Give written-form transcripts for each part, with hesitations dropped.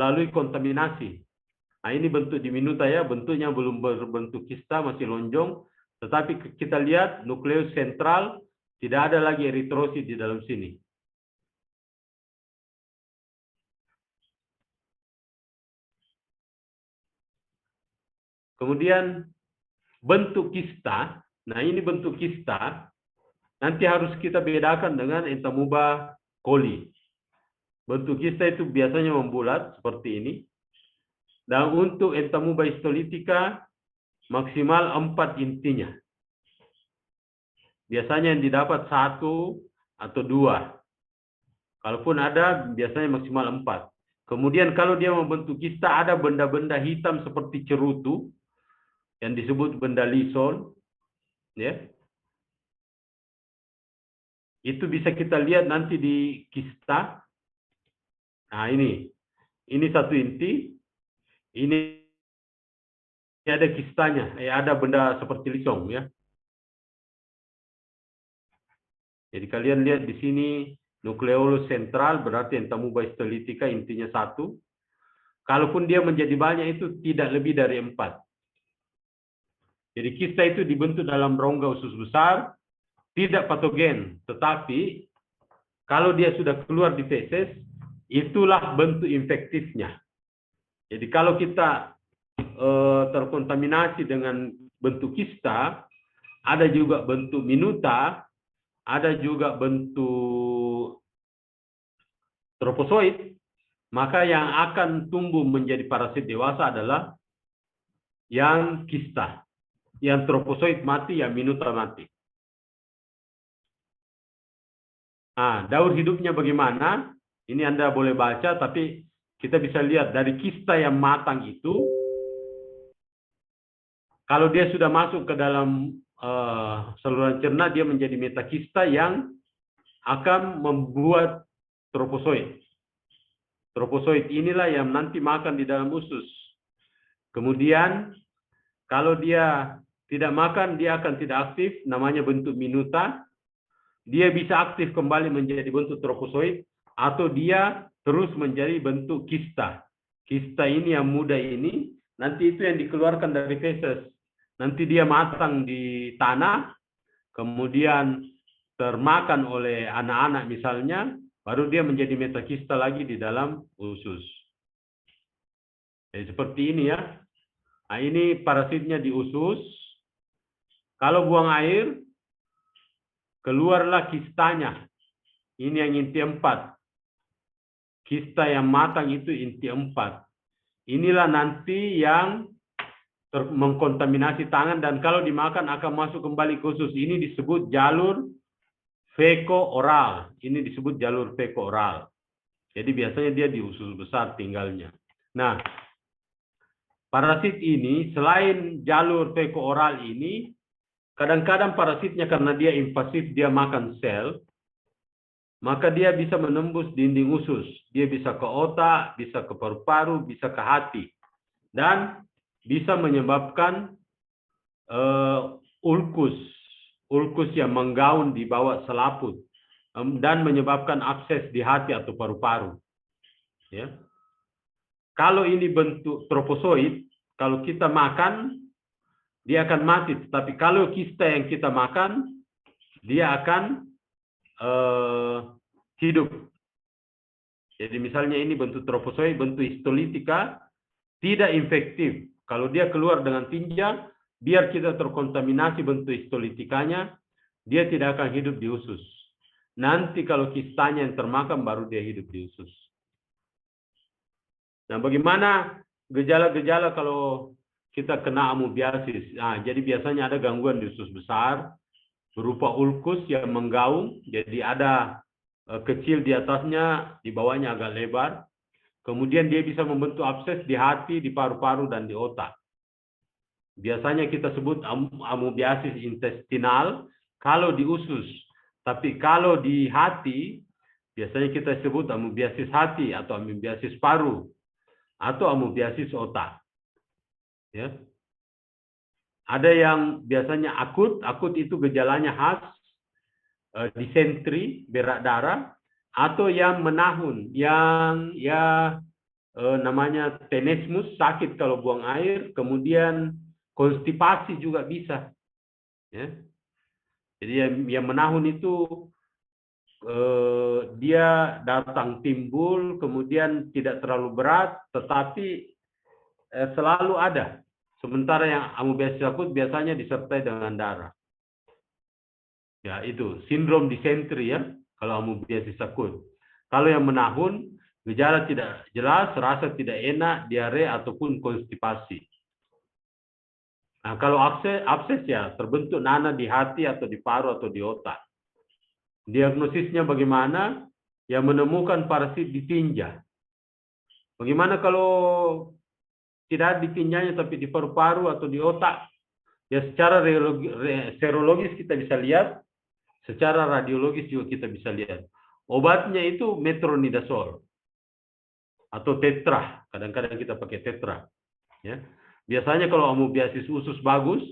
melalui kontaminasi. Nah, ini bentuk diminuta ya, bentuknya belum berbentuk kista, masih lonjong. Tetapi kita lihat nukleus sentral, tidak ada lagi eritrosit di dalam sini. Kemudian bentuk kista, nah ini bentuk kista, nanti harus kita bedakan dengan entamuba coli. Bentuk kista itu biasanya membulat seperti ini. Dan untuk entamuba histolytica maksimal 4 intinya. Biasanya yang didapat 1 atau 2. Kalaupun ada, biasanya maksimal 4. Kemudian kalau dia membentuk kista, ada benda-benda hitam seperti cerutu, yang disebut benda lison. Ya. Itu bisa kita lihat nanti di kista. Nah ini 1 inti. Ini ada kistanya, ada benda seperti lisong ya. Jadi kalian lihat di sini nukleolus sentral berarti entamuba histolytica intinya 1. Kalaupun dia menjadi banyak itu tidak lebih dari 4. Jadi kista itu dibentuk dalam rongga usus besar, tidak patogen, tetapi kalau dia sudah keluar di feses, itulah bentuk infektifnya. Jadi kalau kita terkontaminasi dengan bentuk kista, ada juga bentuk minuta, ada juga bentuk tropozoid, maka yang akan tumbuh menjadi parasit dewasa adalah yang kista. Yang tropozoid mati, yang minuta mati. Nah, daur hidupnya bagaimana? Ini Anda boleh baca, tapi kita bisa lihat dari kista yang matang itu, kalau dia sudah masuk ke dalam saluran cerna, dia menjadi metakista yang akan membuat tropozoid. Tropozoid inilah yang nanti makan di dalam usus. Kemudian, kalau dia tidak makan, dia akan tidak aktif, namanya bentuk minuta. Dia bisa aktif kembali menjadi bentuk tropozoid, atau dia terus menjadi bentuk kista. Kista ini yang muda ini, nanti itu yang dikeluarkan dari feses. Nanti dia matang di tanah, kemudian termakan oleh anak-anak misalnya, baru dia menjadi metakista lagi di dalam usus. Jadi seperti ini ya. Nah, ini parasitnya di usus. Kalau buang air, keluarlah kistanya. Ini yang inti 4. Kista yang matang itu inti 4. Inilah nanti yang mengkontaminasi tangan, dan kalau dimakan akan masuk kembali ke usus. Ini disebut jalur feko-oral. Ini disebut jalur feko-oral. Jadi biasanya dia di usus besar tinggalnya. Nah, parasit ini selain jalur feko-oral ini, kadang-kadang parasitnya karena dia invasif, dia makan sel, maka dia bisa menembus dinding usus. Dia bisa ke otak, bisa ke paru-paru, bisa ke hati. Dan bisa menyebabkan ulkus. Ulkus yang menggaun di bawah selaput. Dan menyebabkan abses di hati atau paru-paru. Ya. Kalau ini bentuk tropozoid, kalau kita makan, dia akan mati. Tetapi kalau kista yang kita makan, dia akan hidup. Jadi misalnya ini bentuk tropozoid, bentuk histolytica, tidak infektif. Kalau dia keluar dengan tinja, biar kita terkontaminasi bentuk histolytikanya, dia tidak akan hidup di usus. Nanti kalau kistanya yang termakan, baru dia hidup di usus. Nah, bagaimana gejala-gejala kalau kita kena amoebiasis? Nah, jadi biasanya ada gangguan di usus besar, berupa ulkus yang menggaung, jadi ada kecil di atasnya, di bawahnya agak lebar. Kemudian dia bisa membentuk abses di hati, di paru-paru, dan di otak. Biasanya kita sebut amoebiasis intestinal kalau di usus. Tapi kalau di hati, biasanya kita sebut amoebiasis hati atau amoebiasis paru atau amoebiasis otak. Ya. Ada yang biasanya akut. Akut itu gejalanya khas, disentri, berak darah, atau yang menahun, yang namanya tenesmus, sakit kalau buang air, kemudian konstipasi juga bisa. Ya. Jadi yang menahun itu dia datang timbul, kemudian tidak terlalu berat, tetapi selalu ada. Sementara yang amoebiasis akut biasanya disertai dengan darah. Ya itu sindrom disentri ya, kalau amoebiasis akut. Kalau yang menahun, gejala tidak jelas, rasa tidak enak, diare ataupun konstipasi. Nah, kalau abses ya terbentuk nanah di hati atau di paru atau di otak. Diagnosisnya bagaimana? Yang menemukan parasit di tinja. Bagaimana kalau tidak di tinjanya tapi di paru-paru atau di otak? Ya secara serologis kita bisa lihat, secara radiologis juga kita bisa lihat. Obatnya itu metronidazol atau tetra. Kadang-kadang kita pakai tetra. Ya. Biasanya kalau amoebiasis usus bagus,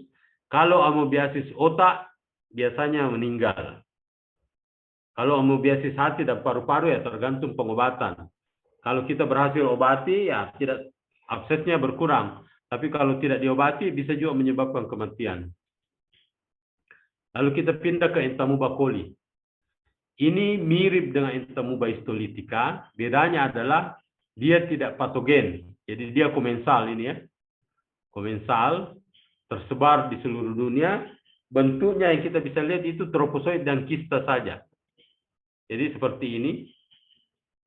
kalau amoebiasis otak biasanya meninggal. Kalau amoebiasis hati dan paru-paru ya tergantung pengobatan. Kalau kita berhasil obati ya tidak, absesnya berkurang. Tapi kalau tidak diobati bisa juga menyebabkan kematian. Lalu kita pindah ke Entamoeba coli. Ini mirip dengan Entamoeba histolytica, bedanya adalah dia tidak patogen. Jadi dia komensal ini ya. Komensal, tersebar di seluruh dunia. Bentuknya yang kita bisa lihat itu tropozoid dan kista saja. Jadi seperti ini.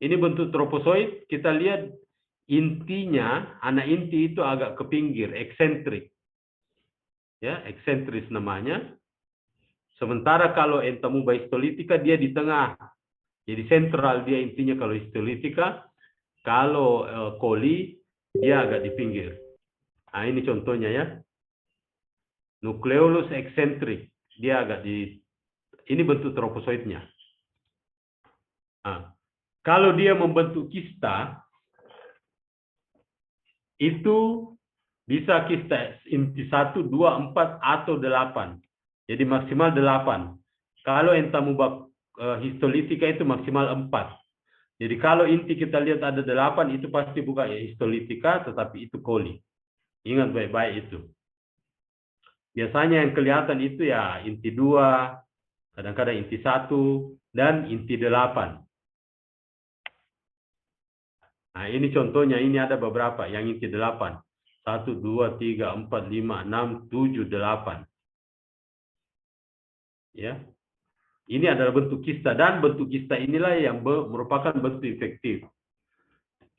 Ini bentuk tropozoid, kita lihat intinya, anak inti itu agak ke pinggir, eksentrik. Ya, eksentris namanya. Sementara kalau Entamoeba histolytica dia di tengah. Jadi sentral dia intinya kalau histolytica. Kalau coli dia agak di pinggir. Nah, ini contohnya ya. Nucleolus eksentrik. Dia agak di, ini bentuk tropozoidnya. Nah, kalau dia membentuk kista, itu bisa kista inti 1, 2, 4, atau 8. Jadi maksimal 8. Kalau Entamoeba histolytica itu maksimal 4. Jadi kalau inti kita lihat ada 8, itu pasti bukan ya histolytica, tetapi itu coli. Ingat baik-baik itu. Biasanya yang kelihatan itu ya inti 2, kadang-kadang inti 1, dan inti 8. Nah ini contohnya, ini ada beberapa yang inti 8. 1, 2, 3, 4, 5, 6, 7, 8. Ya. Ini adalah bentuk kista, dan bentuk kista inilah yang merupakan bentuk infektif.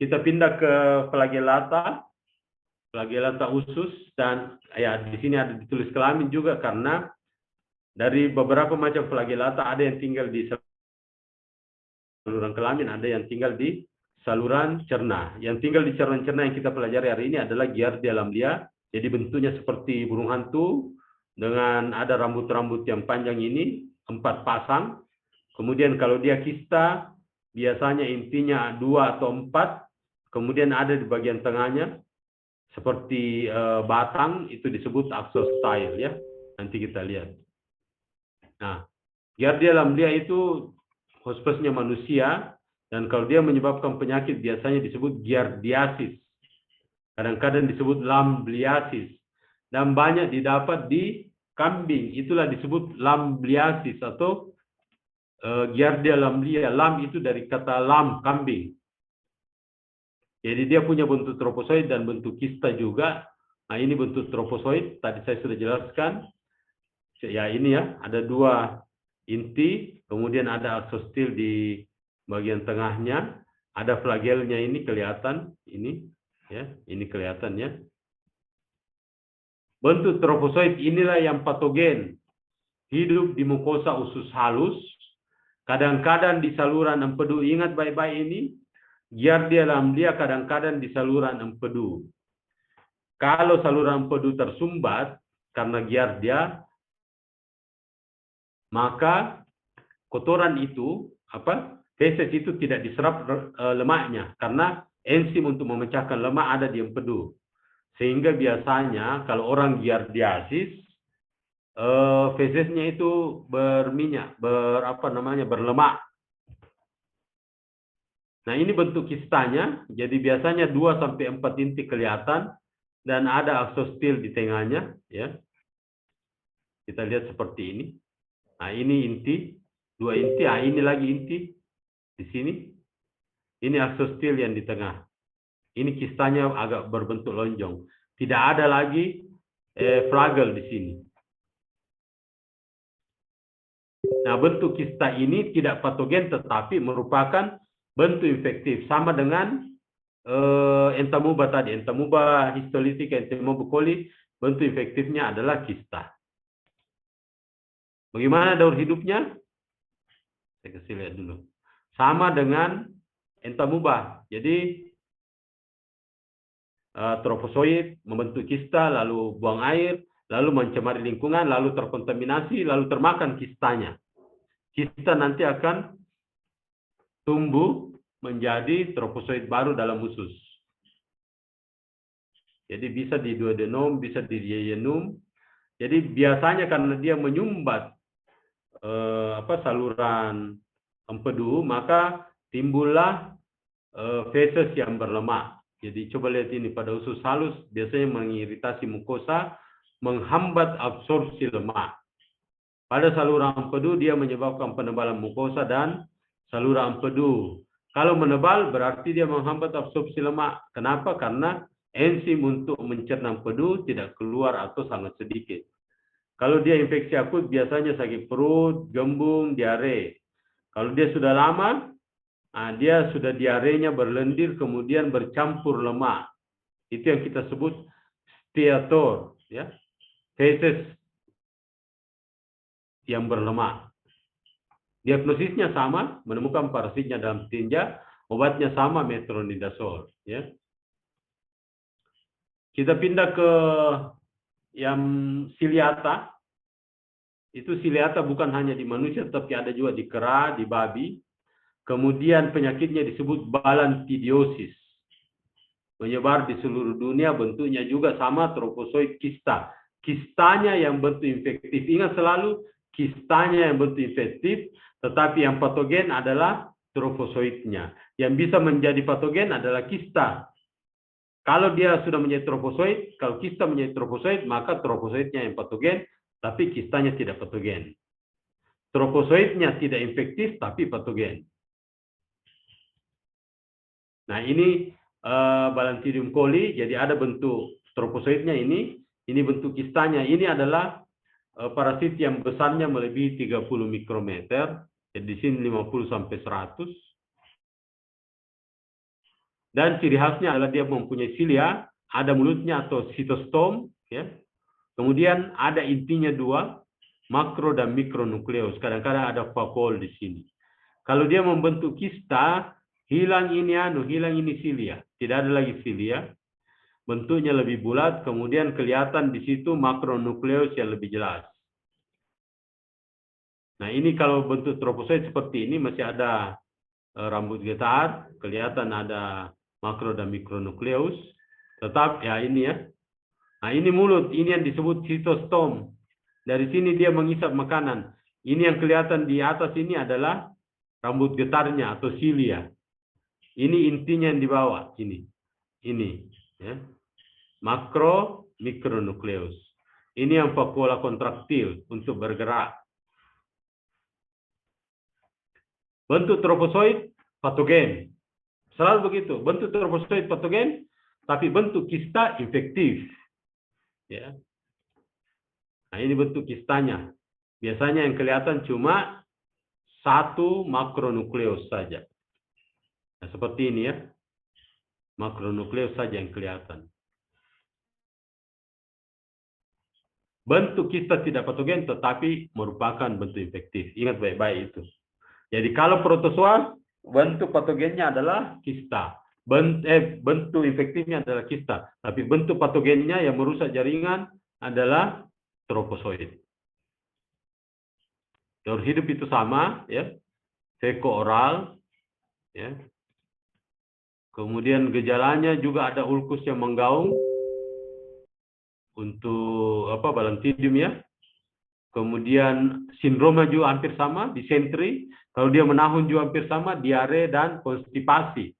Kita pindah ke flagellata usus, dan ya di sini ada ditulis kelamin juga karena dari beberapa macam flagellata ada yang tinggal di saluran kelamin, ada yang tinggal di saluran cerna. Yang tinggal di saluran cerna yang kita pelajari hari ini adalah Giardia lamblia. Jadi bentuknya seperti burung hantu dengan ada rambut-rambut yang panjang ini, 4 pasang. Kemudian kalau dia kista, biasanya intinya 2 atau 4. Kemudian ada di bagian tengahnya, seperti batang, itu disebut axostyle ya. Nanti kita lihat. Nah, Giardia lamblia itu hospesnya manusia, dan kalau dia menyebabkan penyakit biasanya disebut giardiasis. Kadang-kadang disebut lambliasis. Dan banyak didapat di kambing, itulah disebut lambliasis atau Giardia lamblia. Lam itu dari kata lam, kambing. Jadi dia punya bentuk tropozoid dan bentuk kista juga. Nah ini bentuk tropozoid, tadi saya sudah jelaskan. Ya ini ya, ada 2 inti, kemudian ada aksostil di bagian tengahnya, ada flagelnya ini kelihatan, ini ya, ini kelihatan ya. Bentuk tropozoid inilah yang patogen, hidup di mukosa usus halus, kadang-kadang di saluran empedu. Ingat baik-baik ini, Giardia lamblia kadang-kadang di saluran empedu. Kalau saluran empedu tersumbat karena Giardia, maka kotoran itu, feses itu tidak diserap lemaknya, karena enzim untuk memecahkan lemak ada di empedu. Sehingga biasanya kalau orang giardiasis, fesesnya itu berminyak, berlemak. Nah, ini bentuk kistanya. Jadi biasanya 2 sampai 4 inti kelihatan dan ada aksostil di tengahnya, ya. Kita lihat seperti ini. Nah, ini inti, 2 inti. Nah, ini lagi inti di sini. Ini aksostil yang di tengah. Ini kistanya agak berbentuk lonjong. Tidak ada lagi flagel di sini. Nah, bentuk kista ini tidak patogen tetapi merupakan bentuk infektif. Sama dengan entamuba tadi. Entamuba histolitika, entamuba coli, bentuk infektifnya adalah kista. Bagaimana daur hidupnya? Saya kasih lihat dulu. Sama dengan entamuba. Jadi trofozoid membentuk kista, lalu buang air, lalu mencemari lingkungan, lalu terkontaminasi, lalu termakan kistanya. Kista nanti akan tumbuh menjadi trofozoid baru dalam usus. Jadi bisa di duodenum, bisa di yeyunum. Jadi biasanya karena dia menyumbat saluran empedu, maka timbullah feses yang berlemak. Jadi coba lihat ini pada usus halus biasanya mengiritasi mukosa, menghambat absorpsi lemak. Pada saluran empedu dia menyebabkan penebalan mukosa dan saluran empedu. Kalau menebal berarti dia menghambat absorpsi lemak. Kenapa? Karena enzim untuk mencerna empedu tidak keluar atau sangat sedikit. Kalau dia infeksi akut biasanya sakit perut, gembung, diare. Kalau dia sudah lama, dia sudah diarenya berlendir kemudian bercampur lemak. Itu yang kita sebut steator, ya. Feses yang berlemak. Diagnosisnya sama, menemukan parasitnya dalam tinja, obatnya sama, metronidazole, ya. Kita pindah ke yang ciliata. Itu ciliata bukan hanya di manusia, tapi ada juga di kera, di babi. Kemudian penyakitnya disebut balantidiosis. Menyebar di seluruh dunia, bentuknya juga sama, trofozoid kista. Kistanya yang bentuk infektif. Ingat selalu, kistanya yang bentuk infektif, tetapi yang patogen adalah trofozoidnya. Yang bisa menjadi patogen adalah kista. Kalau dia sudah menjadi trofozoid, kalau kista menjadi trofozoid, maka trofozoidnya yang patogen, tapi kistanya tidak patogen. Trofozoidnya tidak infektif, tapi patogen. Nah, ini Balantidium coli, jadi ada bentuk trofozoidnya ini bentuk kistanya. Ini adalah parasit yang besarnya melebihi 30 mikrometer, jadi di sini 50 sampai 100. Dan ciri khasnya adalah dia mempunyai silia, ada mulutnya atau sitostom, ya. Kemudian ada intinya 2, makro dan mikronukleus. Kadang-kadang ada vakuol di sini. Kalau dia membentuk kista, hilang ini silia. Tidak ada lagi silia. Bentuknya lebih bulat, kemudian kelihatan di situ makronukleus yang lebih jelas. Nah, ini kalau bentuk trofozoid seperti ini masih ada rambut getar, kelihatan ada makro dan mikronukleus. Tetap ya ini ya. Nah, ini mulut, ini yang disebut sitostom. Dari sini dia menghisap makanan. Ini yang kelihatan di atas ini adalah rambut getarnya atau silia. Ini intinya yang di bawah, ini. Ini, ya. Makro mikronukleus. Ini yang vakuola kontraktil untuk bergerak. Bentuk trofozoid patogen. Selalu begitu, bentuk trofozoid patogen, tapi bentuk kista infektif. Ya. Nah, ini bentuk kistanya. Biasanya yang kelihatan cuma 1 makronukleus saja. Nah, seperti ini ya. Makronukleus saja yang kelihatan. Bentuk kista tidak patogen tetapi merupakan bentuk infektif. Ingat baik-baik itu. Jadi kalau protozoa, bentuk patogennya adalah kista. Bentuk infektifnya adalah kista. Tapi bentuk patogennya yang merusak jaringan adalah trofozoid. Daur hidup itu sama, ya. Feko oral, ya. Kemudian gejalanya juga ada ulkus yang menggaung untuk Balantidium ya. Kemudian sindroma juga hampir sama, disentri. Kalau dia menahun juga hampir sama, diare dan konstipasi.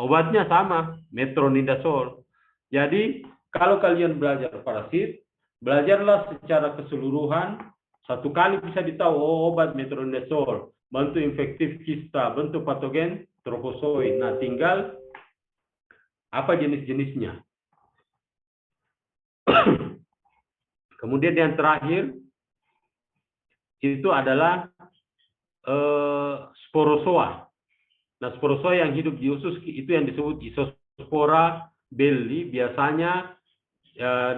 Obatnya sama, metronidazole. Jadi, kalau kalian belajar parasit, belajarlah secara keseluruhan. Satu kali bisa ditahu, oh, obat metronidazole, bentuk infektif kista, bentuk patogen, tropozoid. Nah, tinggal apa jenis-jenisnya. Kemudian yang terakhir, itu adalah sporozoa. Nah, sporozoa yang hidup di usus itu yang disebut Isospora belli, biasanya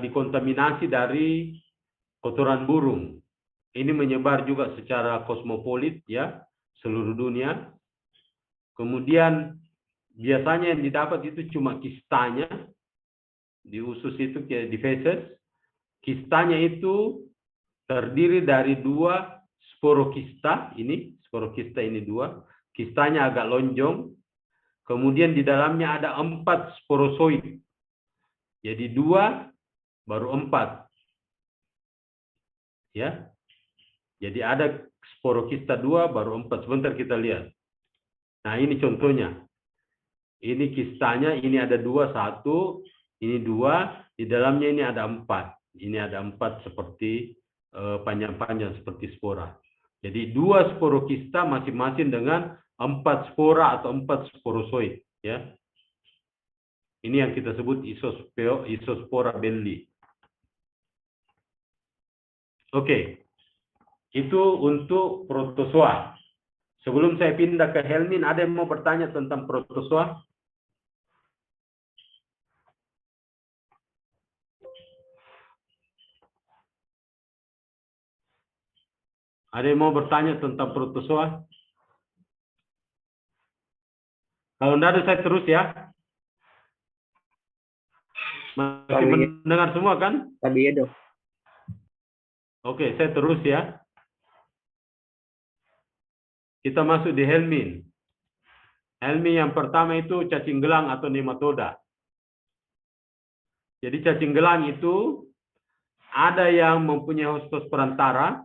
dikontaminasi dari kotoran burung. Ini menyebar juga secara kosmopolit ya, seluruh dunia. Kemudian biasanya yang didapat itu cuma kistanya di usus itu, di feses. Kistanya itu terdiri dari 2 sporokista, ini sporokista ini 2, kistanya agak lonjong. Kemudian di dalamnya ada 4 sporozoid. Jadi 2 baru 4. Ya. Jadi ada sporokista 2 baru 4. Sebentar kita lihat. Nah, ini contohnya. Ini kistanya, ini ada 2, 1, ini 2, di dalamnya ini ada 4. Ini ada 4 seperti panjang-panjang seperti spora. Jadi 2 sporokista masing-masing dengan 4 spora atau 4 sporozoid. Ya. Ini yang kita sebut Isospora belli. Oke. Itu untuk protozoa. Sebelum saya pindah ke Helmin, ada yang mau bertanya tentang protozoa? Ada yang mau bertanya tentang protozoa? Kalau tidak ada, saya terus ya. Masih mendengar semua kan? Tadi ya, Dok. Oke, saya terus ya. Kita masuk di Helmin. Helmin yang pertama itu cacing gelang atau nematoda. Jadi cacing gelang itu ada yang mempunyai hostos perantara,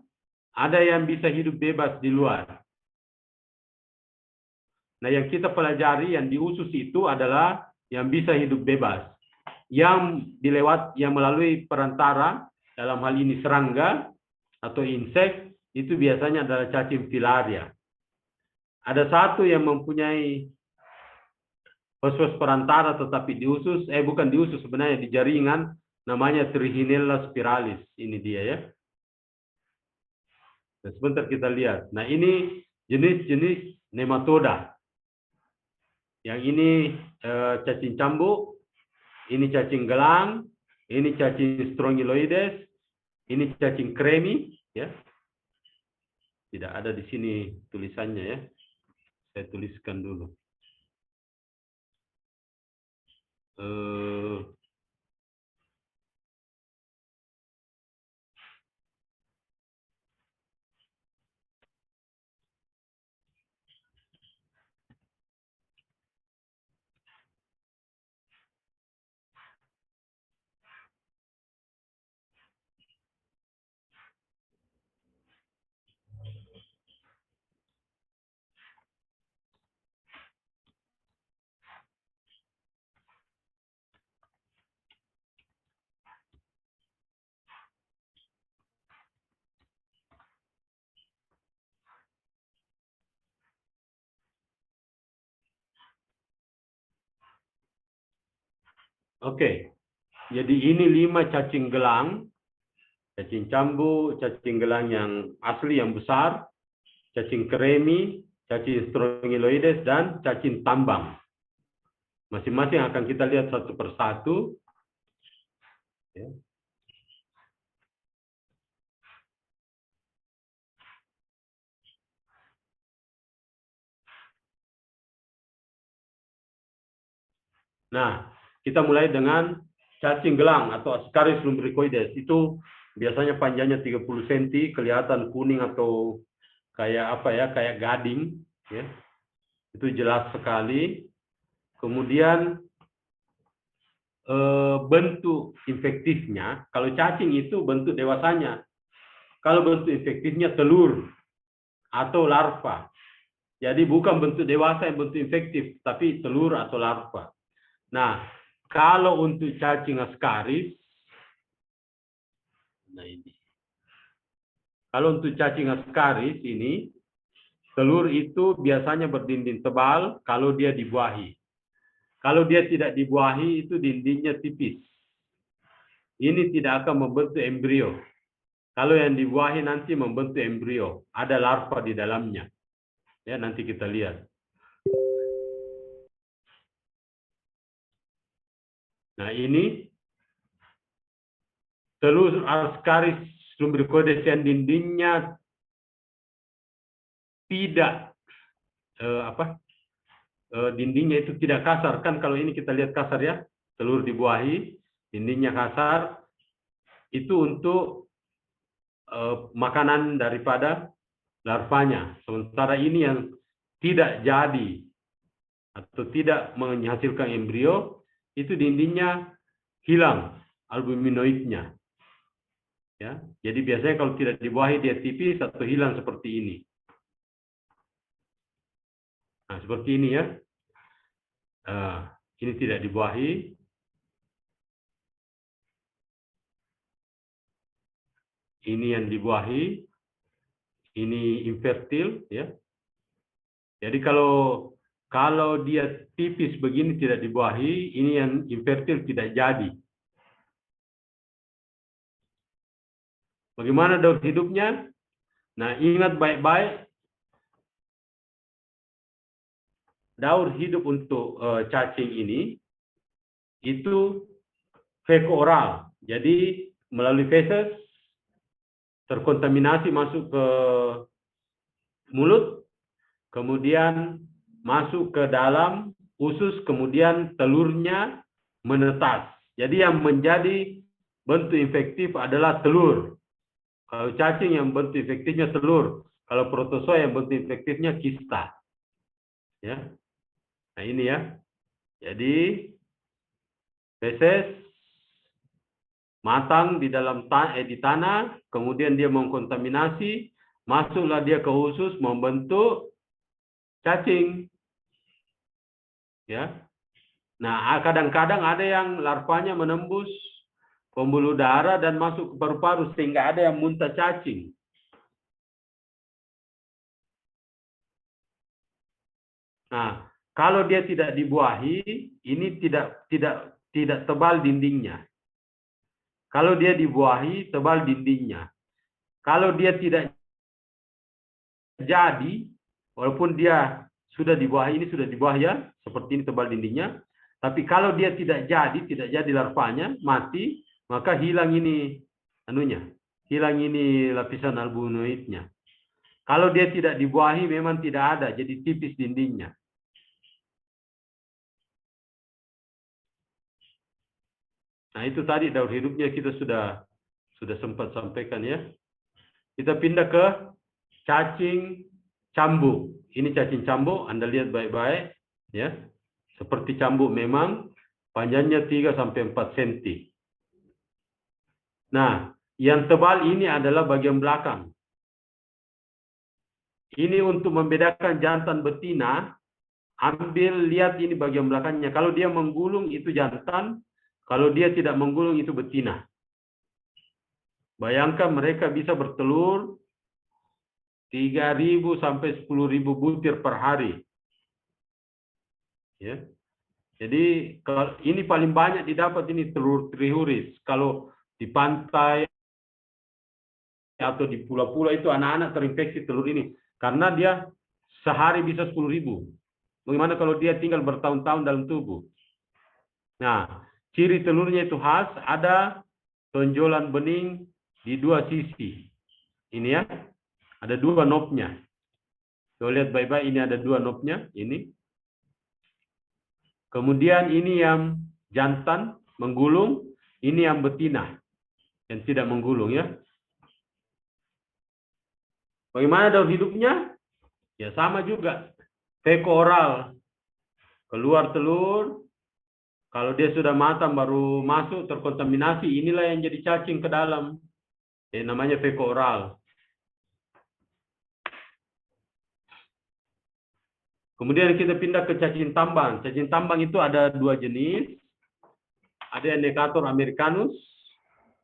ada yang bisa hidup bebas di luar. Nah, yang kita pelajari yang di usus itu adalah yang bisa hidup bebas. Yang melalui perantara, dalam hal ini serangga atau insek, itu biasanya adalah cacing filaria. Ada satu yang mempunyai hostos perantara tetapi di usus, bukan di usus sebenarnya, di jaringan, namanya Trichinella spiralis. Ini dia ya. Nah, sebentar kita lihat. Nah, ini jenis-jenis nematoda. Yang ini cacing cambuk, ini cacing gelang, ini cacing strongyloides, ini cacing kremi, ya. Tidak ada di sini tulisannya ya. Saya tuliskan dulu. Oke. Jadi ini 5 cacing gelang. Cacing cambuk, cacing gelang yang asli yang besar, cacing kremi, cacing strongyloides, dan cacing tambang. Masing-masing akan kita lihat satu persatu. Ya. Nah, kita mulai dengan cacing gelang atau Ascaris lumbricoides. Itu biasanya panjangnya 30 cm, kelihatan kuning atau kayak apa ya, kayak gading. Ya. Itu jelas sekali. Kemudian bentuk infektifnya, kalau cacing itu bentuk dewasanya. Kalau bentuk infektifnya telur. atau larva. Jadi bukan bentuk dewasa yang bentuk infektif, tapi telur atau larva. Nah, kalau untuk cacing Ascaris, nah ini. Kalau untuk cacing Ascaris ini, telur itu biasanya berdinding tebal kalau dia dibuahi. Kalau dia tidak dibuahi, itu dindingnya tipis. Ini tidak akan membentuk embrio. Kalau yang dibuahi nanti membentuk embrio. Ada larva di dalamnya. Ya, nanti kita lihat. Nah, ini telur Ascaris lumbricoides yang dindingnya tidak dindingnya itu tidak kasar. Kan kalau ini kita lihat kasar ya, telur dibuahi, dindingnya kasar. Itu untuk makanan daripada larvanya. Sementara ini yang tidak jadi atau tidak menghasilkan embrio, itu dindingnya hilang albuminoidnya. Ya, jadi biasanya kalau tidak dibuahi dia tipis atau hilang seperti ini. Nah, seperti ini ya. Ini tidak dibuahi. Ini yang dibuahi. Ini infertil ya. Jadi kalau dia tipis begini tidak dibuahi, ini yang infertil tidak jadi. Bagaimana daur hidupnya? Nah, ingat baik-baik, daur hidup untuk cacing ini itu feko-oral. Jadi melalui feses terkontaminasi masuk ke mulut, kemudian masuk ke dalam usus, kemudian telurnya menetas. Jadi yang menjadi bentuk infektif adalah telur. Kalau cacing yang bentuk infektifnya telur, kalau protozoa yang bentuk infektifnya kista. Ya. Nah, ini ya. Jadi feses matang di dalam di tanah, kemudian dia mengkontaminasi, masuklah dia ke usus membentuk cacing. Ya. Nah, kadang-kadang ada yang larvanya menembus pembuluh darah dan masuk ke paru-paru sehingga ada yang muntah cacing. Nah, kalau dia tidak dibuahi, ini tidak tebal dindingnya. Kalau dia dibuahi, tebal dindingnya. Kalau dia tidak jadi, walaupun dia sudah dibuahi, ini sudah dibuahi ya, seperti ini tebal dindingnya. Tapi kalau dia tidak jadi larvanya, mati, maka hilang ini anunya, hilang ini lapisan albuminoidnya. Kalau dia tidak dibuahi, memang tidak ada, jadi tipis dindingnya. Nah, itu tadi daur hidupnya kita sudah sempat sampaikan ya. Kita pindah ke cacing cambuk. Ini cacing cambuk, Anda lihat baik-baik ya. Seperti cambuk memang panjangnya 3 sampai 4 cm. Nah, yang tebal ini adalah bagian belakang. Ini untuk membedakan jantan betina, ambil lihat ini bagian belakangnya. Kalau dia menggulung itu jantan, kalau dia tidak menggulung itu betina. Bayangkan mereka bisa bertelur 3.000 sampai 10.000 butir per hari. Ya. Jadi kalau ini paling banyak didapat ini telur trihuris. Kalau di pantai atau di pulau-pulau itu anak-anak terinfeksi telur ini karena dia sehari bisa 10.000. Bagaimana kalau dia tinggal bertahun-tahun dalam tubuh? Nah, ciri telurnya itu khas, ada tonjolan bening di dua sisi. Ini ya, ada dua knobnya. Coba lihat baik-baik, ini ada dua knobnya. Ini. Kemudian ini yang jantan menggulung, ini yang betina yang tidak menggulung ya. Bagaimana daur hidupnya? Ya sama juga. Feko-oral. Keluar telur. Kalau dia sudah matang baru masuk terkontaminasi, inilah yang jadi cacing ke dalam. Namanya feko-oral. Kemudian kita pindah ke cacing tambang. Cacing tambang itu ada dua jenis. Ada yang Necator americanus,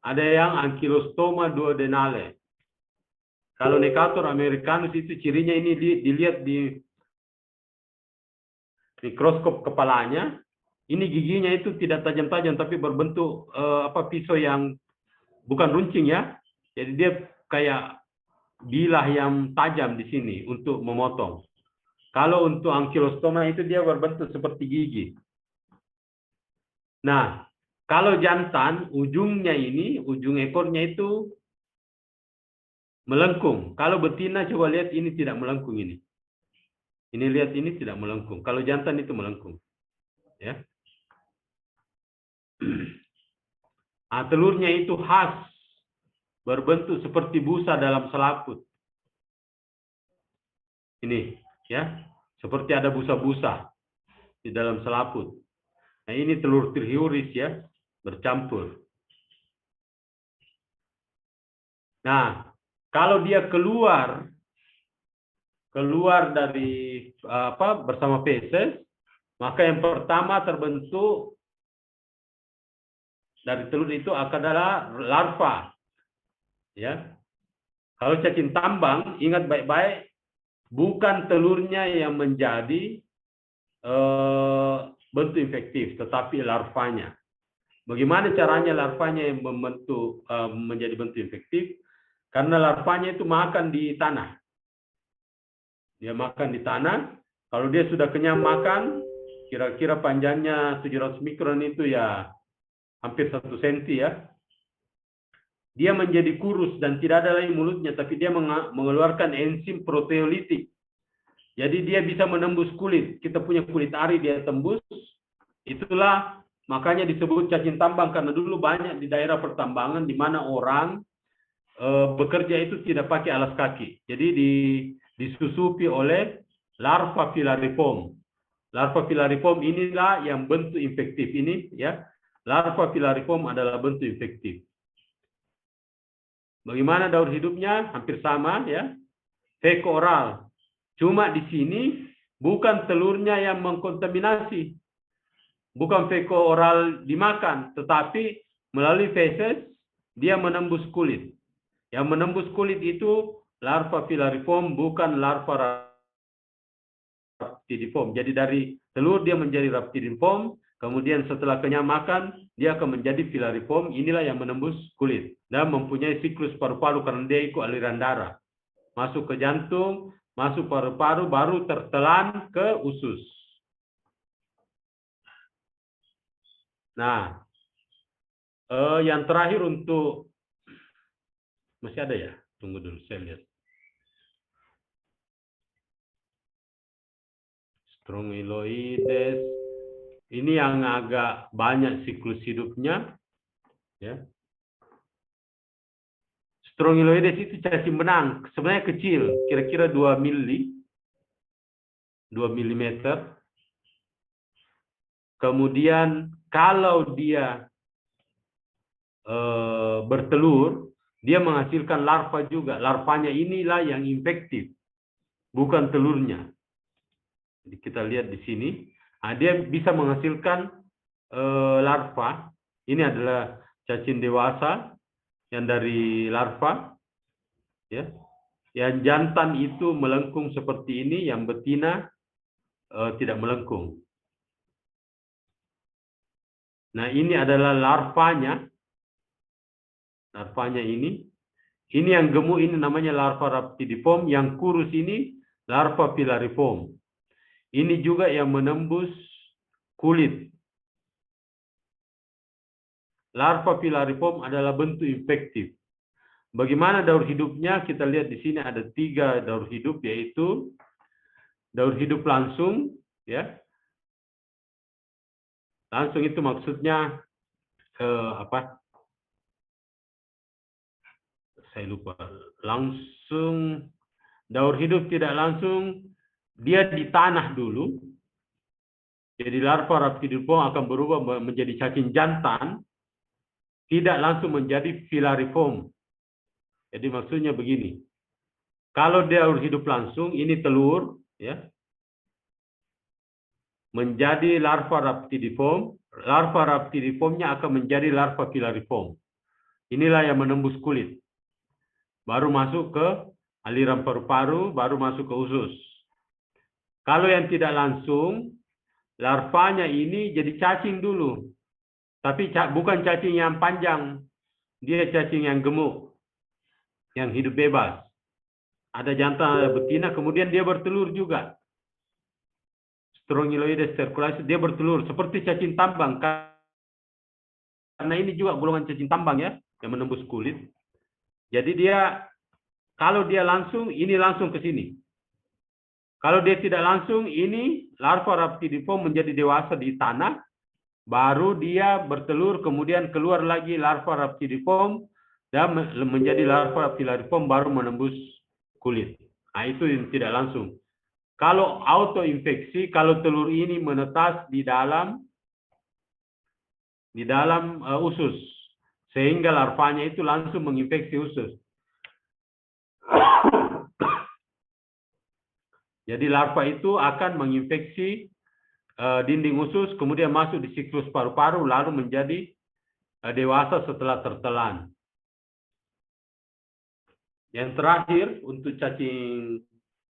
ada yang Ankylostoma duodenale. Kalau Necator americanus itu cirinya ini dilihat di mikroskop kepalanya. Ini giginya itu tidak tajam-tajam tapi berbentuk pisau yang bukan runcing ya. Jadi dia kayak bilah yang tajam di sini untuk memotong. Kalau untuk Ankylostoma itu dia berbentuk seperti gigi. Nah, kalau jantan ujungnya ini, ujung ekornya itu melengkung. Kalau betina coba lihat ini tidak melengkung ini. Ini lihat ini tidak melengkung. Kalau jantan itu melengkung. Ya. Nah, telurnya itu khas, berbentuk seperti busa dalam selaput. Ini, ya, seperti ada busa-busa di dalam selaput. Nah, ini telur triuris ya, bercampur. Nah, kalau dia keluar dari bersama feses, maka yang pertama terbentuk dari telur itu adalah larva. Ya. Kalau cacing tambang, ingat baik-baik, bukan telurnya yang menjadi bentuk infektif, tetapi larvanya. Bagaimana caranya larvanya yang membentuk menjadi bentuk infektif? Karena larvanya itu makan di tanah. Dia makan di tanah. Kalau dia sudah kenyang makan, kira-kira panjangnya 700 mikron itu ya hampir 1 senti ya. Dia menjadi kurus dan tidak ada lagi mulutnya, tapi dia mengeluarkan enzim proteolitik. Jadi dia bisa menembus kulit. Kita punya kulit ari dia tembus. Itulah makanya disebut cacing tambang, karena dulu banyak di daerah pertambangan di mana orang bekerja itu tidak pakai alas kaki. Jadi disusupi oleh larva filariform. Larva filariform inilah yang bentuk infektif ini ya. Larva filariform adalah bentuk infektif. Bagaimana daur hidupnya? Hampir sama ya. Feko oral. Cuma di sini bukan telurnya yang mengkontaminasi. Bukan feko oral dimakan, tetapi melalui feses dia menembus kulit. Yang menembus kulit itu larva filariform, bukan larva raptidiform. Jadi dari telur dia menjadi raptidiform, kemudian setelah kenyang makan, dia akan menjadi filariform. Inilah yang menembus kulit dan mempunyai siklus paru-paru karena dia ikut aliran darah. Masuk ke jantung, masuk paru-paru, baru tertelan ke usus. Nah, yang terakhir untuk masih ada ya? Tunggu dulu, saya lihat. Strongyloides. Ini yang agak banyak siklus hidupnya. Ya. Strongyloides itu cacing benang. Sebenarnya kecil, kira-kira 2 mm. Kemudian kalau dia bertelur, dia menghasilkan larva juga. Larvanya inilah yang infektif, bukan telurnya. Jadi kita lihat di sini, dia bisa menghasilkan larva. Ini adalah cacing dewasa yang dari larva, ya. Yang jantan itu melengkung seperti ini, yang betina tidak melengkung. Nah, ini adalah larvanya. Larvanya ini. Ini yang gemuk ini namanya larva raptidiform, yang kurus ini larva filariform. Ini juga yang menembus kulit. Larva filariform adalah bentuk infektif. Bagaimana daur hidupnya? Kita lihat di sini ada 3 daur hidup, yaitu daur hidup langsung, ya. Langsung itu maksudnya saya lupa. Langsung daur hidup tidak langsung, dia di tanah dulu. Jadi larva raptidiform akan berubah menjadi cacing jantan, tidak langsung menjadi filariform. Jadi maksudnya begini. Kalau daur hidup langsung, ini telur, ya. menjadi larva raptidiform. Larva raptidiformnya akan menjadi larva filariform. Inilah yang menembus kulit. Baru masuk ke aliran paru-paru, baru masuk ke usus. Kalau yang tidak langsung, larvanya ini jadi cacing dulu. Tapi bukan cacing yang panjang. Dia cacing yang gemuk. Yang hidup bebas. Ada jantan, ada betina, kemudian dia bertelur juga. Strongyloides circularis, dia bertelur. Seperti cacing tambang. Karena ini juga golongan cacing tambang ya, yang menembus kulit. Jadi dia, kalau dia langsung, ini langsung ke sini. Kalau dia tidak langsung, ini larva raptidiform menjadi dewasa di tanah, baru dia bertelur, kemudian keluar lagi larva raptidiform, dan menjadi larva filariform baru menembus kulit. Nah, itu yang tidak langsung. Kalau autoinfeksi, kalau telur ini menetas di dalam usus, sehingga larvanya itu langsung menginfeksi usus. Jadi larva itu akan menginfeksi dinding usus, kemudian masuk di siklus paru-paru, lalu menjadi dewasa setelah tertelan. Yang terakhir untuk cacing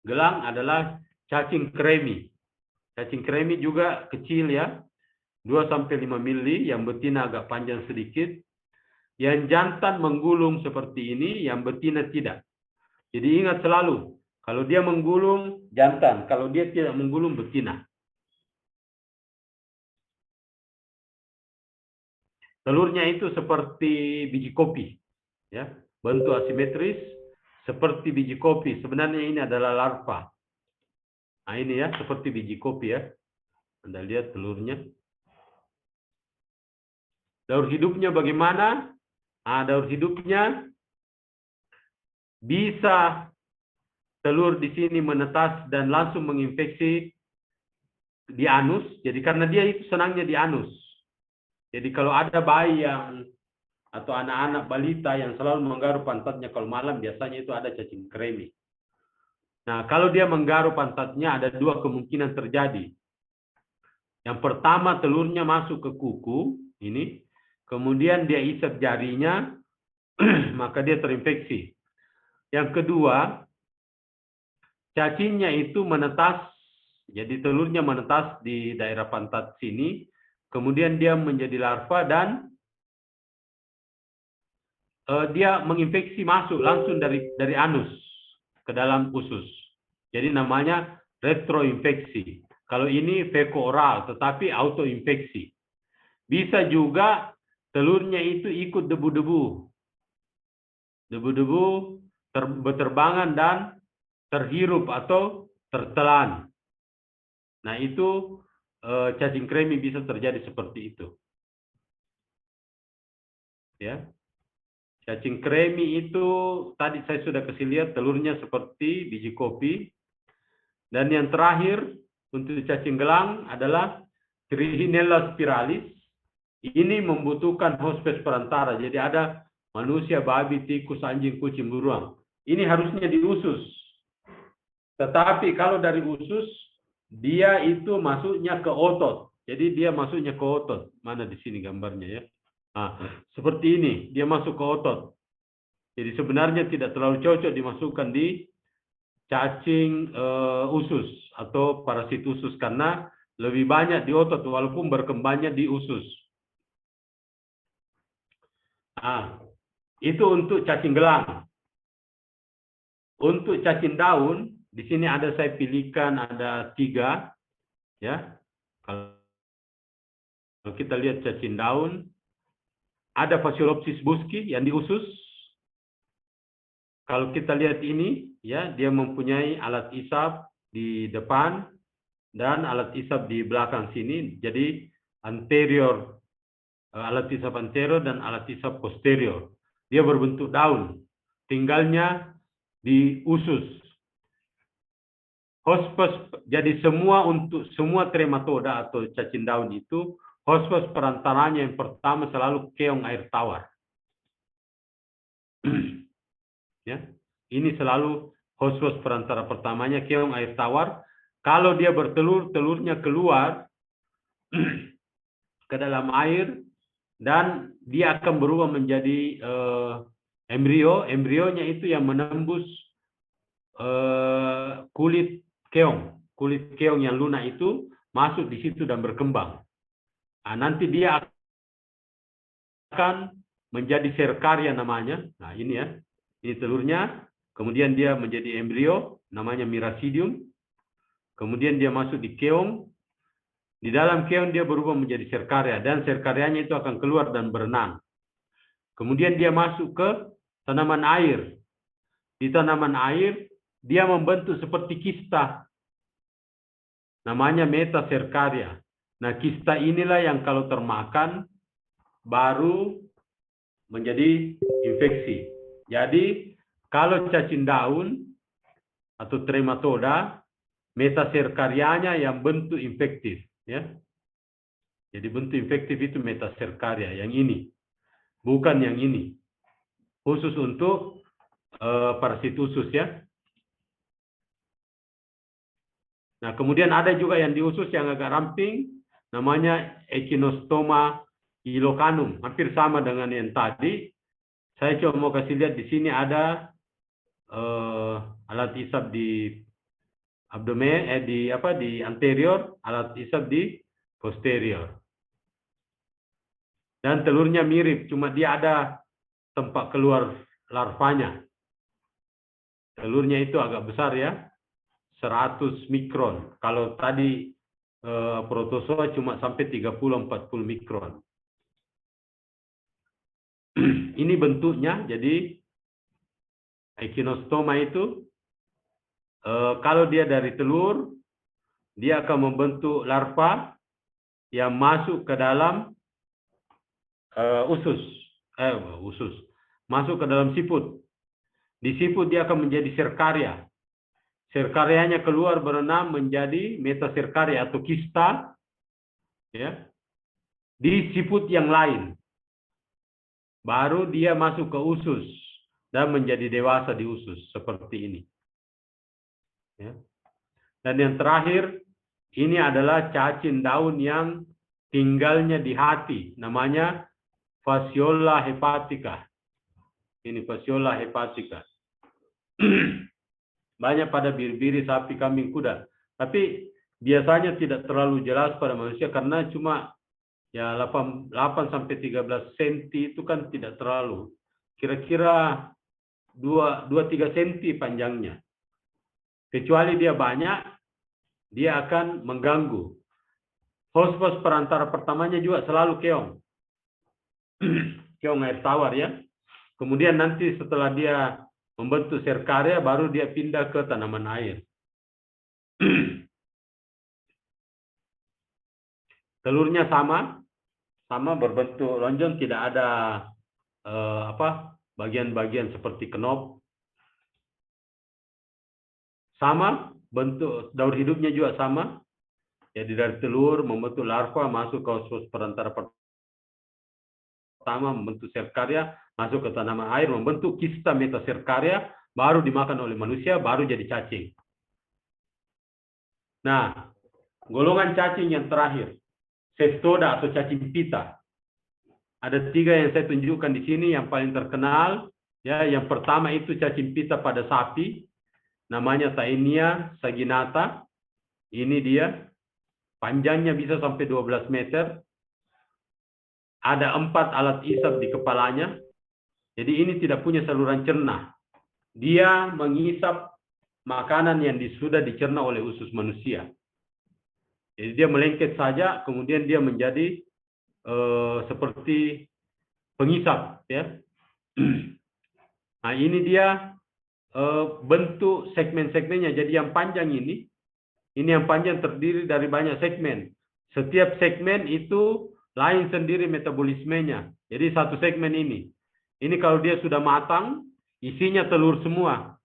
gelang adalah cacing kremi. Cacing kremi juga kecil ya, 2-5 mili, yang betina agak panjang sedikit. Yang jantan menggulung seperti ini, yang betina tidak. Jadi ingat selalu, kalau dia menggulung, jantan. Kalau dia tidak menggulung, betina. Telurnya itu seperti biji kopi. Ya, bentuk asimetris, seperti biji kopi. Sebenarnya ini adalah larva. Nah ini ya, seperti biji kopi ya. Anda lihat telurnya. Daur hidupnya bagaimana? Nah, daur hidupnya bisa telur di sini menetas dan langsung menginfeksi di anus. Jadi karena dia itu senangnya di anus. Jadi kalau ada bayi yang atau anak-anak balita yang selalu menggaruk pantatnya kalau malam, biasanya itu ada cacing kremi. Nah, kalau dia menggaruk pantatnya ada dua kemungkinan terjadi. Yang pertama, telurnya masuk ke kuku ini, kemudian dia isap jarinya, maka dia terinfeksi. Yang kedua, cacingnya itu menetas, jadi telurnya menetas di daerah pantat sini, kemudian dia menjadi larva dan dia menginfeksi masuk langsung dari anus ke dalam usus. Jadi namanya retroinfeksi. Kalau ini feko-oral, tetapi autoinfeksi. Bisa juga telurnya itu ikut debu-debu. Debu-debu berterbangan dan terhirup atau tertelan. Nah itu cacing kremi bisa terjadi seperti itu. Ya, cacing kremi itu tadi saya sudah kasih lihat telurnya seperti biji kopi. Dan yang terakhir untuk cacing gelang adalah Trichinella spiralis. Ini membutuhkan hospes perantara. Jadi ada manusia, babi, tikus, anjing, kucing, beruang. Ini harusnya di usus. Tetapi kalau dari usus, dia itu masuknya ke otot. Jadi dia masuknya ke otot. Mana di sini gambarnya ya? Nah, seperti ini, dia masuk ke otot. Jadi sebenarnya tidak terlalu cocok dimasukkan di cacing usus atau parasit usus karena lebih banyak di otot walaupun berkembangnya di usus. Nah, itu untuk cacing gelang. Untuk cacing daun, di sini ada saya pilihkan ada 3, ya. Kalau kita lihat cacing daun, ada Phaseolopsis buski yang di usus. Kalau kita lihat ini, ya, dia mempunyai alat isap di depan dan alat isap di belakang sini. Jadi anterior, alat isap anterior dan alat isap posterior. Dia berbentuk daun. Tinggalnya di usus. Hospes, jadi untuk semua trematoda atau cacing daun itu, hospes perantaranya yang pertama selalu keong air tawar. Ya, ini selalu hospes perantara pertamanya keong air tawar. Kalau dia bertelur, telurnya keluar ke dalam air, dan dia akan berubah menjadi embrio. Embrionya itu yang menembus kulit keong yang lunak itu masuk di situ dan berkembang. Nah, nanti dia akan menjadi serkaria namanya. Nah, ini ya, ini telurnya. Kemudian dia menjadi embrio, namanya miracidium. Kemudian dia masuk di keong. Di dalam keong dia berubah menjadi serkaria, dan serkarianya itu akan keluar dan berenang. Kemudian dia masuk ke tanaman air. Di tanaman air dia membentuk seperti kista, namanya metaserkaria. Nah, kista inilah yang kalau termakan baru menjadi infeksi. Jadi kalau cacing daun atau trematoda, metaserkarianya yang bentuk infektif, ya. Jadi bentuk infektif itu metaserkaria, yang ini, bukan yang ini. Khusus untuk parasit usus, ya. Nah, kemudian ada juga yang di usus yang agak ramping, namanya Echinostoma ilocanum, hampir sama dengan yang tadi. Saya cuma mau kasih lihat di sini ada alat isap di abdomen, di anterior, alat isap di posterior. Dan telurnya mirip, cuma dia ada tempat keluar larvanya. Telurnya itu agak besar, ya, 100 mikron. Kalau tadi protozoa cuma sampai 30-40 mikron. Ini bentuknya. Jadi Echinostoma itu kalau dia dari telur, dia akan membentuk larva yang masuk ke dalam usus, masuk ke dalam siput. Di siput dia akan menjadi serkaria. Serkarianya keluar berenang menjadi metaserkaria atau kista, ya, di siput yang lain. Baru dia masuk ke usus dan menjadi dewasa di usus seperti ini. Ya. Dan yang terakhir, ini adalah cacing daun yang tinggalnya di hati, namanya Fasciola hepatica. Ini Fasciola hepatica. Banyak pada biri-biri, sapi, kambing, kuda. Tapi biasanya tidak terlalu jelas pada manusia karena cuma ya 8 sampai 13 cm itu kan tidak terlalu. Kira-kira 2-3 cm panjangnya. Kecuali dia banyak, dia akan mengganggu. Host perantara pertamanya juga selalu keong. Keong air tawar, ya. Kemudian nanti setelah dia membentuk serkaria, baru dia pindah ke tanaman air. Telurnya sama berbentuk lonjong, tidak ada bagian-bagian seperti kenop. Sama bentuk daur hidupnya juga sama. Jadi dari telur membentuk larva, masuk ke host perantara pertama, membentuk serkaria, masuk ke tanaman air, membentuk kista metaserkaria, baru dimakan oleh manusia, baru jadi cacing. Nah, golongan cacing yang terakhir, Cestoda atau cacing pita. Ada 3 yang saya tunjukkan di sini yang paling terkenal. Ya, yang pertama itu cacing pita pada sapi, namanya Taenia saginata. Ini dia, panjangnya bisa sampai 12 meter. Ada 4 alat isap di kepalanya. Jadi ini tidak punya saluran cerna. Dia mengisap makanan yang sudah dicerna oleh usus manusia. Jadi dia melengket saja, kemudian dia menjadi seperti pengisap, ya. Nah, ini dia bentuk segmen-segmennya. Jadi yang panjang ini yang panjang terdiri dari banyak segmen. Setiap segmen itu lain sendiri metabolismenya. Jadi satu segmen ini kalau dia sudah matang, isinya telur semua.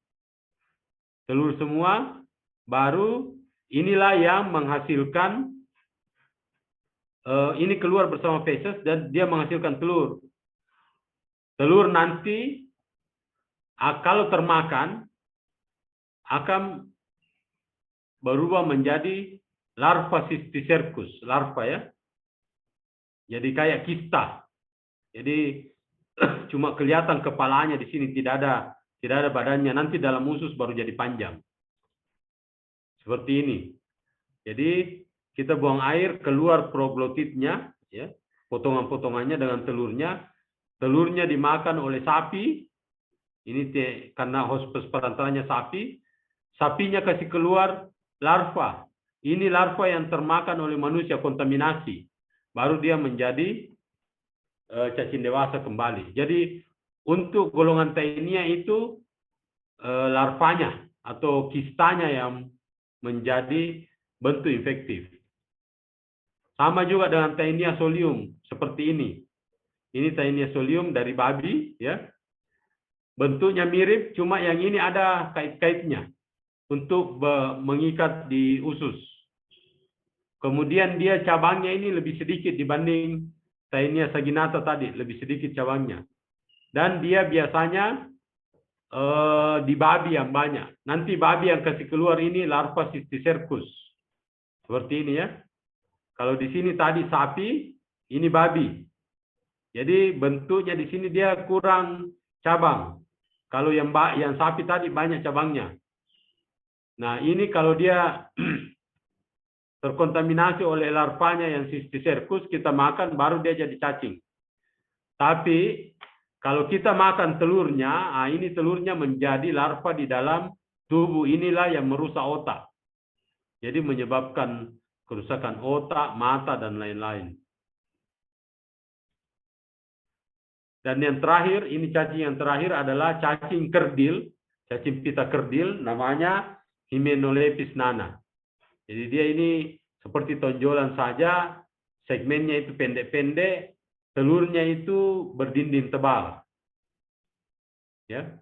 Telur semua, baru inilah yang menghasilkan, ini keluar bersama feses dan dia menghasilkan telur. Telur nanti kalau termakan akan berubah menjadi larva Cysticercus, larva, ya. Jadi kayak kista. Jadi cuma kelihatan kepalanya di sini, tidak ada badannya. Nanti dalam usus baru jadi panjang. Seperti ini. Jadi kita buang air, keluar proglotitnya, ya, potongan-potongannya dengan telurnya. Telurnya dimakan oleh sapi. Ini karena hospes perantaranya sapi. Sapinya kasih keluar larva. Ini larva yang termakan oleh manusia, kontaminasi. Baru dia menjadi cacing dewasa kembali. Jadi untuk golongan Taenia itu larvanya atau kistanya yang menjadi bentuk infektif. Sama juga dengan Taenia solium seperti ini. Ini Taenia solium dari babi, ya. Bentuknya mirip, cuma yang ini ada kait-kaitnya untuk mengikat di usus. Kemudian dia cabangnya ini lebih sedikit dibanding Taenia saginata tadi, lebih sedikit cabangnya. Dan dia biasanya di babi yang banyak. Nanti babi yang kasih keluar ini larva Cysticercus. Seperti ini ya. Kalau di sini tadi sapi, ini babi. Jadi bentuknya di sini dia kurang cabang. Kalau yang sapi tadi banyak cabangnya. Nah, ini kalau dia terkontaminasi oleh larvanya yang Cysticercus, kita makan baru dia jadi cacing. Tapi kalau kita makan telurnya, ini telurnya menjadi larva di dalam tubuh, inilah yang merusak otak. Jadi menyebabkan kerusakan otak, mata, dan lain-lain. Dan yang terakhir, ini cacing yang terakhir adalah cacing kerdil, cacing pita kerdil, namanya Hymenolepis nana. Jadi dia ini seperti tonjolan saja, segmennya itu pendek-pendek, telurnya itu berdinding tebal. Ya,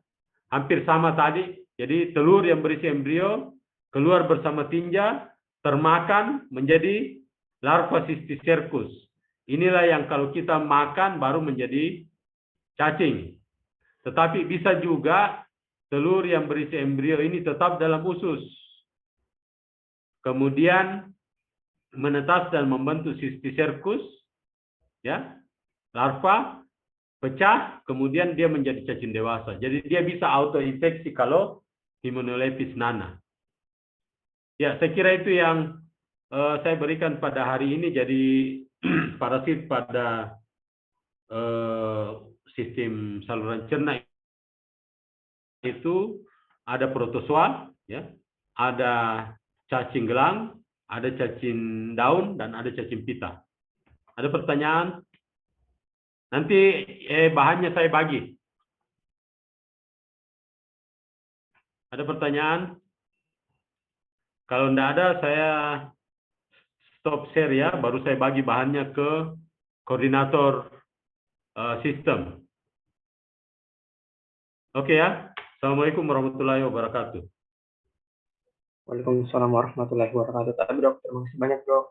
hampir sama tadi. Jadi telur yang berisi embrio keluar bersama tinja, termakan menjadi larva Cysticercus. Inilah yang kalau kita makan baru menjadi cacing. Tetapi bisa juga telur yang berisi embrio ini tetap dalam usus. Kemudian menetas dan membentuk Cysticercus, ya, larva pecah, kemudian dia menjadi cacing dewasa. Jadi dia bisa autoinfeksi kalau Hymenolepis nana. Ya, saya kira itu yang saya berikan pada hari ini. Jadi parasit pada sistem saluran cerna itu ada protozoa, ya, ada cacing gelang, ada cacing daun, dan ada cacing pita. Ada pertanyaan? Nanti bahannya saya bagi. Ada pertanyaan? Kalau tidak ada, saya stop share ya, baru saya bagi bahannya ke koordinator sistem. Oke ya. Assalamualaikum warahmatullahi wabarakatuh. Waalaikumsalam warahmatullahi wabarakatuh. Tapi dok, terima kasih banyak dok.